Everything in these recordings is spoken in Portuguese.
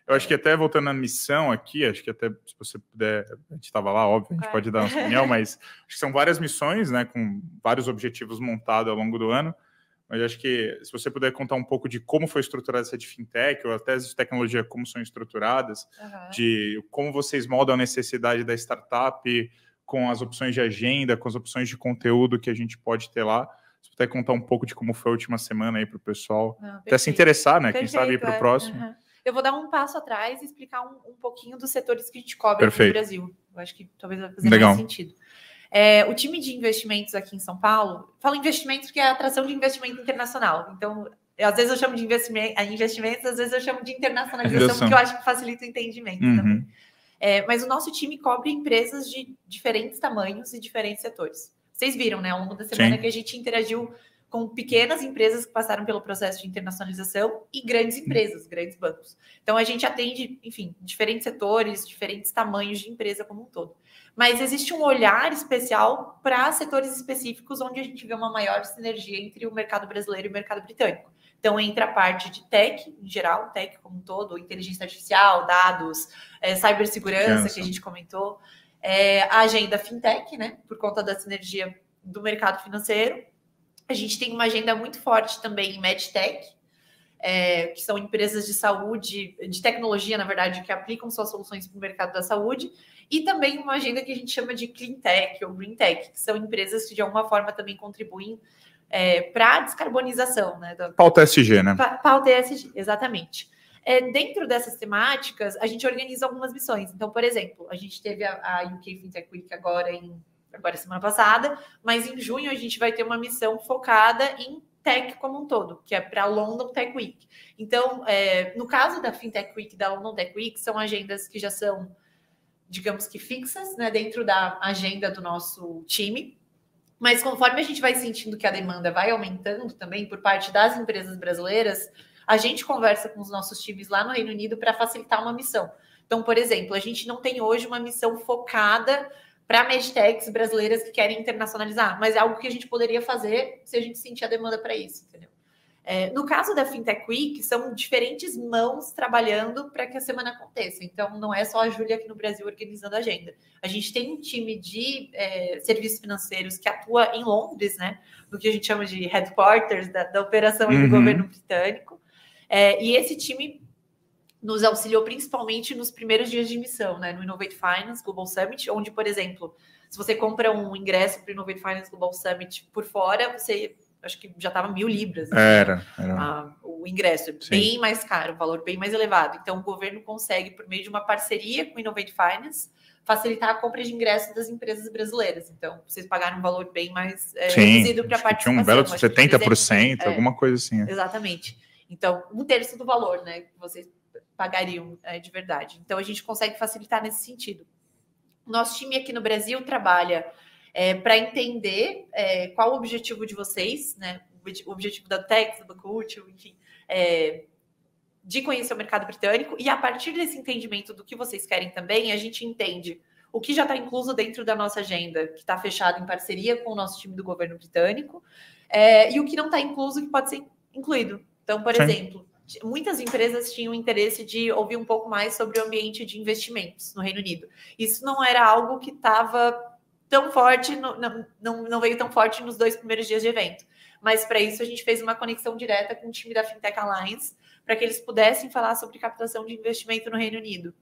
Eu acho que até voltando na missão aqui, acho que até se você puder, a gente estava lá, óbvio, a gente pode dar nossa opinião, mas acho que são várias missões, né, com vários objetivos montados ao longo do ano. Mas acho que se você puder contar um pouco de como foi estruturada essa de fintech, ou até as de tecnologia, como são estruturadas, de como vocês moldam a necessidade da startup com as opções de agenda, com as opções de conteúdo que a gente pode ter lá. Se puder contar um pouco de como foi a última semana aí para o pessoal, até se interessar, né? Quem sabe ir para o próximo. Eu vou dar um passo atrás e explicar um pouquinho dos setores que a gente cobre aqui no Brasil. Eu acho que talvez vai fazer mais sentido. O time de investimentos aqui em São Paulo, falo investimentos porque é a atração de investimento internacional. Então, às vezes eu chamo de investimentos, às vezes eu chamo de internacionalização, porque eu acho que facilita o entendimento também. Mas o nosso time cobre empresas de diferentes tamanhos e diferentes setores. Vocês viram, né, ao longo da semana que a gente interagiu com pequenas empresas que passaram pelo processo de internacionalização e grandes empresas, grandes bancos. Então, a gente atende, enfim, diferentes setores, diferentes tamanhos de empresa como um todo. Mas existe um olhar especial para setores específicos onde a gente vê uma maior sinergia entre o mercado brasileiro e o mercado britânico. Então, entra a parte de tech, em geral, tech como um todo, inteligência artificial, dados, cibersegurança, que a gente comentou, a agenda fintech, né, por conta da sinergia do mercado financeiro. A gente tem uma agenda muito forte também em medtech, que são empresas de saúde, de tecnologia, na verdade, que aplicam suas soluções para o mercado da saúde, e também uma agenda que a gente chama de clean tech ou green tech, que são empresas que de alguma forma também contribuem para a descarbonização, né? Pauta ESG, né? Pauta ESG, exatamente. Dentro dessas temáticas, a gente organiza algumas missões. Então, por exemplo, a gente teve a UK Fintech Week agora semana passada, mas em junho a gente vai ter uma missão focada em tech como um todo, que é para a London Tech Week. Então, no caso da Fintech Week e da London Tech Week, são agendas que já são, digamos que fixas, né, dentro da agenda do nosso time, mas conforme a gente vai sentindo que a demanda vai aumentando também por parte das empresas brasileiras, a gente conversa com os nossos times lá no Reino Unido para facilitar uma missão. Então, por exemplo, a gente não tem hoje uma missão focada para medtechs brasileiras que querem internacionalizar, mas é algo que a gente poderia fazer se a gente sentir a demanda para isso, entendeu? No caso da Fintech Week, são diferentes mãos trabalhando para que a semana aconteça. Então, não é só a Júlia aqui no Brasil organizando a agenda. A gente tem um time de serviços financeiros que atua em Londres, né? Do que a gente chama de headquarters da operação do governo britânico. E esse time nos auxiliou principalmente nos primeiros dias de missão, né? No Innovate Finance Global Summit, onde, por exemplo, se você compra um ingresso para o Innovate Finance Global Summit por fora, você, acho que já estava 1.000 libras. Era. O ingresso, Sim. Bem mais caro, um valor bem mais elevado. Então, o governo consegue, por meio de uma parceria com o Innovate Finance, facilitar a compra de ingressos das empresas brasileiras. Então, vocês pagaram um valor bem mais reduzido para a participação. Tinha um belo de 70%, alguma coisa assim. Exatamente. Então, 1/3 do valor, né, que vocês pagariam de verdade. Então, a gente consegue facilitar nesse sentido. Nosso time aqui no Brasil trabalha para entender qual o objetivo de vocês, né? O objetivo da Tex, do Banco Útil, enfim, de conhecer o mercado britânico. E a partir desse entendimento do que vocês querem também, a gente entende o que já está incluso dentro da nossa agenda, que está fechado em parceria com o nosso time do governo britânico, e o que não está incluso, que pode ser incluído. Então, por exemplo, muitas empresas tinham interesse de ouvir um pouco mais sobre o ambiente de investimentos no Reino Unido. Isso não era algo que estava tão forte, não veio tão forte nos 2 primeiros dias de evento. Mas para isso a gente fez uma conexão direta com o time da Fintech Alliance, para que eles pudessem falar sobre captação de investimento no Reino Unido.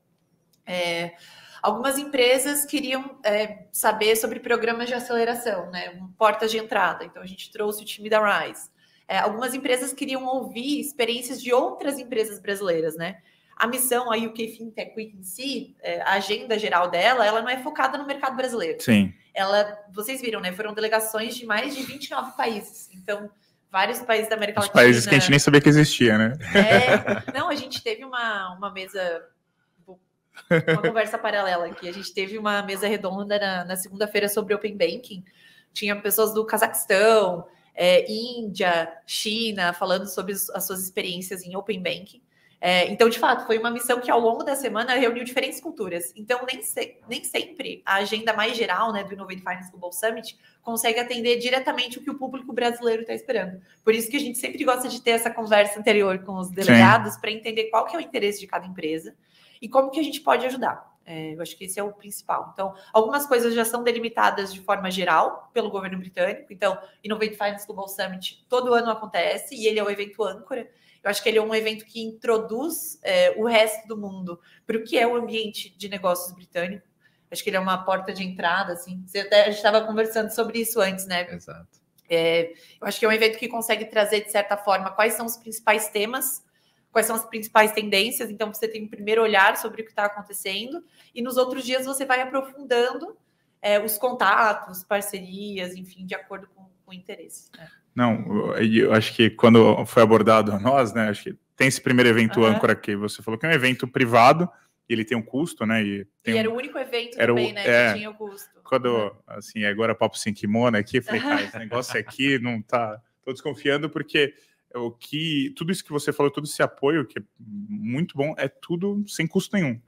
Algumas empresas queriam saber sobre programas de aceleração, né, portas de entrada. Então a gente trouxe o time da Rise. Algumas empresas queriam ouvir experiências de outras empresas brasileiras, né? A missão, a UK Fintech Week em si, a agenda geral dela, ela não é focada no mercado brasileiro. Sim. Vocês viram, né? Foram delegações de mais de 29 países. Então, vários países da América Latina. Os países que a gente nem sabia que existia, né? Não, a gente teve uma mesa, uma conversa paralela aqui. A gente teve uma mesa redonda na segunda-feira sobre Open Banking. Tinha pessoas do Cazaquistão, Índia, China, falando sobre as suas experiências em Open Banking. Então, de fato, foi uma missão que ao longo da semana reuniu diferentes culturas. Então, nem sempre a agenda mais geral, né, do Innovate Finance Global Summit consegue atender diretamente o que o público brasileiro está esperando. Por isso que a gente sempre gosta de ter essa conversa anterior com os delegados para entender qual que é o interesse de cada empresa e como que a gente pode ajudar. Eu acho que esse é o principal. Então, algumas coisas já são delimitadas de forma geral pelo governo britânico. Então, Innovate Finance Global Summit todo ano acontece e ele é o evento âncora. Eu acho que ele é um evento que introduz o resto do mundo para o que é o ambiente de negócios britânico. Acho que ele é uma porta de entrada, assim. A gente estava conversando sobre isso antes, né? Exato. Eu acho que é um evento que consegue trazer, de certa forma, quais são os principais temas, quais são as principais tendências. Então, você tem um primeiro olhar sobre o que está acontecendo. E nos outros dias você vai aprofundando os contatos, parcerias, enfim, de acordo com o interesse. Não, eu acho que quando foi abordado a nós, né, acho que tem esse primeiro evento âncora que você falou que é um evento privado, e ele tem um custo, né? E era o único evento também, né, que tinha o custo. Quando, assim, agora papo sem kimono aqui, eu falei, cara, esse negócio aqui não tá... Tô desconfiando porque tudo isso que você falou, todo esse apoio, que é muito bom, é tudo sem custo nenhum.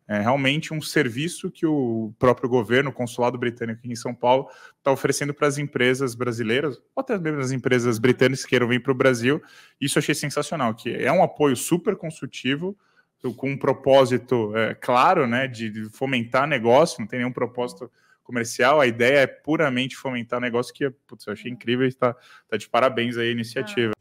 É realmente um serviço que o próprio governo, o consulado britânico aqui em São Paulo, está oferecendo para as empresas brasileiras, ou até mesmo as empresas britânicas que queiram vir para o Brasil. Isso eu achei sensacional, que é um apoio super consultivo, com um propósito claro, né, de fomentar negócio, não tem nenhum propósito comercial, a ideia é puramente fomentar negócio, que putz, eu achei incrível e está de parabéns aí a iniciativa.